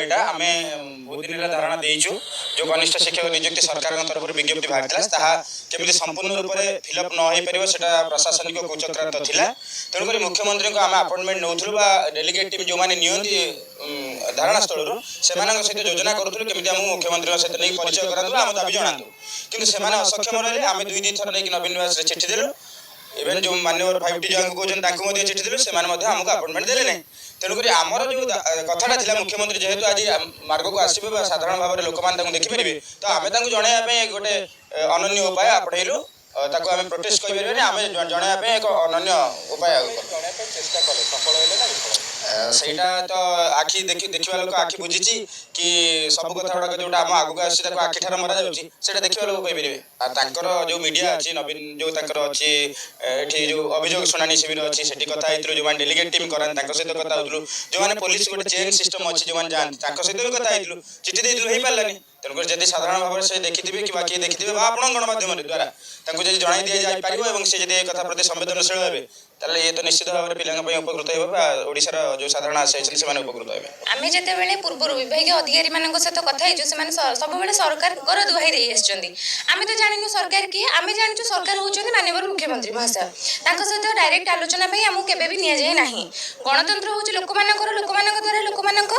एटा आमे बहुत दिन धारणा देइछु जो कनिष्ठ शिक्षक नियुक्ति सरकार तरफ विज्ञप्ति बाहरला केमी संपूर्ण रूप से फिलअप न हो पार से प्रशासनिक कुचक्रांत थिला तेणुक मुख्यमंत्री को आम अपॉइंटमेंट नौलु डेलीगेट टीम जो मैंने नियंती धारणा स्थल से सहित योजना करूँ केमी आम मुख्यमंत्री सहित नहीं परिचय करातु आम दाबी जनातु कि असक्षम रहे आम दुई दुई थर नहीं नवीन निवास चिठी देलु इवेन जो मान्यवर 5T जो कहते चिठी देलु से आमको अपॉइंटमेंट देले नहीं तेणुक आमर जो कथाटा था मुख्यमंत्री जेहेतु आज मार्ग को आसवे साधारण भाव में लोक मैंने देखिपारे तो आम जनवाई गोटे अनन्य उपाय आपणेलु ताको आम प्रोटेस्ट करें आम जनवाई एक अनन्य उपाय चेष्टा कले सफल सेटा तो आखि देखा लोक आखि बुझी कि सब कथा गुड़ा जो आम आगू आसी आखि ठार मरा जाटा देखा लोग कहीपर जो मीडिया अच्छी नवीन जो अच्छी ये जो अभियोग शुणाणी शिविर अच्छी से कथा जो मैंने डेलीगेट टीम कराते सहित कथा हो जो मैंने पुलिस गोटे चेन सिस्टम अच्छी जो मैंने जाते सहित भी कथा चिठी देती हो पारानी तेणुक जब साधारण भाव में से देखी कि देखिए आप गणमाध्यम द्वारा जन दि जापर से कथा प्रति संवेदनशील हे ताले ये तो निश्चित भाव में पिलांग उपकृत होशार जो साधारण आसी उपकृत हे आम जिते पूर्व विभाग अधिकारी मान सहित कथा सब सरकार दुहाई दे आम तो जानू सरकार किए आम जानू सरकार होती माननीय मुख्यमंत्री महाशय सहित डायरेक्ट आलोचना आमको केवे भी नि ना गणतंत्र हूँ लोक द्वारा लोक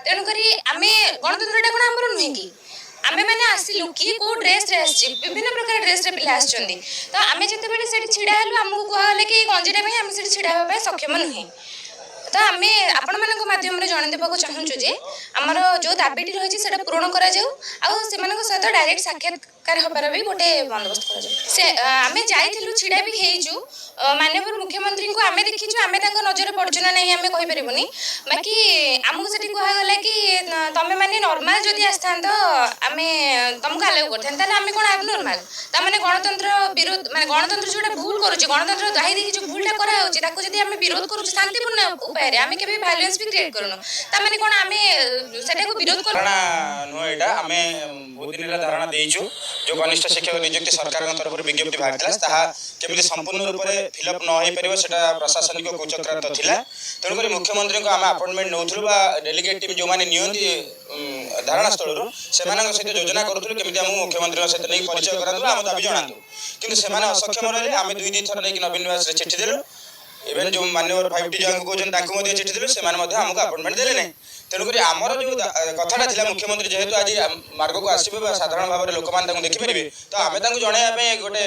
तेणुक आम गणतंत्र कौन आमर नुहे कि आम मैंने आसलु किए कौ ड्रेस विभिन्न प्रकार ड्रेस पिला तो आम जिते छिड़ा आमको कहले कि गंजीटा आम से छिड़ा सक्षम नुहे तो आम आपण मान माध्यम जनदेवा चाहूँ जे आमर जो दाबीटी रही है पूरण कर सहित डायरेक्ट साक्षात्कार हबार भी गोटे बंदोबस्त आम जाइलु छिड़ा भी होइचु माननीय मुख्यमंत्री को आम देखीचु आम नजर पड़ू ना नहीं आम कहीपरबूनी बाकी आमको से कहगला कि तुम मैंने नॉर्मल जदि आसता आम तुमको आलाउ करते आम कौन अब नॉर्मल तमें गणतंत्र विरोध माने गणतंत्र जो भूल करुचे गणतंत्र दाही देखी जो भूलटा कराऊँगी आम विरोध करुँ शांतिपूर्ण उपाय आम के भाइलेंस भी क्रिएट करूँ तमें कौन आम से विरोध कर नुह आम बहुत दिन धारणा देइछु जो कनिष्ठ शिक्षक नियुक्ति सरकार तरफ विज्ञप्ति बाहरला केमी संपूर्ण रूप से फिलअप न हो पार से प्रशासनिक कुचक्रांत थिला तेणुक मुख्यमंत्री को आम अपॉइंटमेंट नौलु डेलीगेट टीम जो मैंने नियंती धारणा स्थल से सहित योजना करूँ केमी आम मुख्यमंत्री सहित नहीं परिचय करातु आम दाबी जनातु कि असक्षम रहे आम दुई दुई थर नहीं नवीन निवास चिठी देलु इवेन जो मान्यवर 5T जो कहते चिठी देलु से आमको अपॉइंटमेंट देले नहीं तेणुक आमर जो कथाटा था मुख्यमंत्री जेहेतु आज मार्ग को आसवे साधारण भाव में लोक मैंने देखिपारे तो आम जनवाई गोटे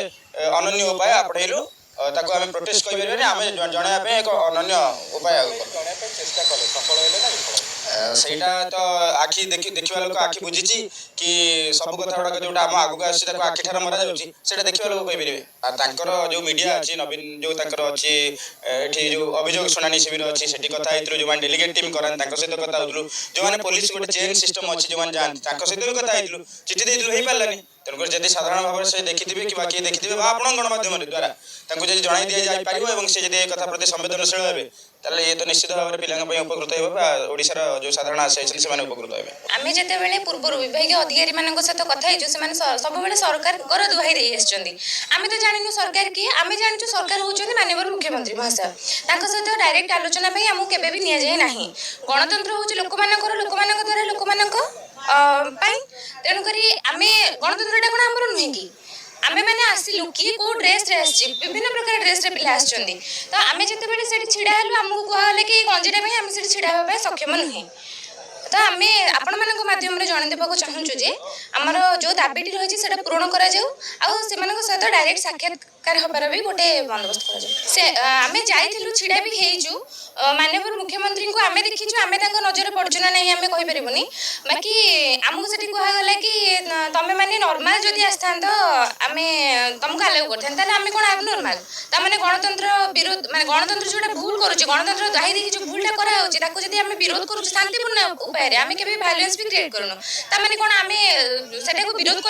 अनन्य उपाय आपणेलु ताको आम प्रोटेस्ट करें आम जनवाई एक अनन्य उपाय चेष्टा कले सफल सेटा तो आखि देखा लोक आखि बुझी कि सब कथा गुड़ा जो आम आगू आसी आखि ठार मरा जाटा देखा लोग कहीपर जो मीडिया अच्छी नवीन जो अच्छी ये जो अभियोग शुणाणी शिविर अच्छी से कथा जो मैंने डेलीगेट टीम कराते सहित कथा हो जो मैंने पुलिस गोटे चेन सिस्टम अच्छी जो मैंने जाते सहित भी कथा चिठी देती हो पारानी तेणुक जब साधारण भाव में से देखी कि देखिए आप गणमाध्यम द्वारा जन दि जापर से कथा प्रति संवेदनशील हे ताले ये तो निश्चित भाव में पिलांग उपकृत होशार जो साधारण आसी उपकृत हे आम जिते पूर्व विभाग अधिकारी मान सहित कथा सब सरकार दुहाई दे आम तो जानू सरकार किए आम जानू सरकार होती माननीय मुख्यमंत्री महाशय सहित डायरेक्ट आलोचना आमको केवे भी नि ना गणतंत्र हूँ लोक द्वारा लोक तेणुक आम गणतंत्र कौन आमर नुहे कि आम मैंने आसलु किए कौ ड्रेस विभिन्न प्रकार ड्रेस पिला तो आम जिते छिड़ा आमको कहले कि गंजीटा आम से छिड़ा सक्षम नुहे तो आम आपण मान माध्यम जनदेवा चाहूँ जे आमर जो दाबीटी रही है पूरण कर सहित डायरेक्ट साक्षात्कार हबार भी गोटे बंदोबस्त आम जाइलु छिड़ा भी होइचु माननीय मुख्यमंत्री को आम देखीचु आम नजर पड़ू ना नहीं आम कहीपरबूनी बाकी आमको से कहगला कि तुम मैंने नॉर्मल जदि आसता आम तुमको आलाउ करते आम कौन अब नॉर्मल तमें गणतंत्र विरोध माने गणतंत्र जो भूल करुचे गणतंत्र दाही देखी जो भूलटा कराऊँगी आम विरोध करुँ शांतिपूर्ण उपाय आम के भाइलेंस भी क्रिएट करूँ तमें कौन आम से विरोध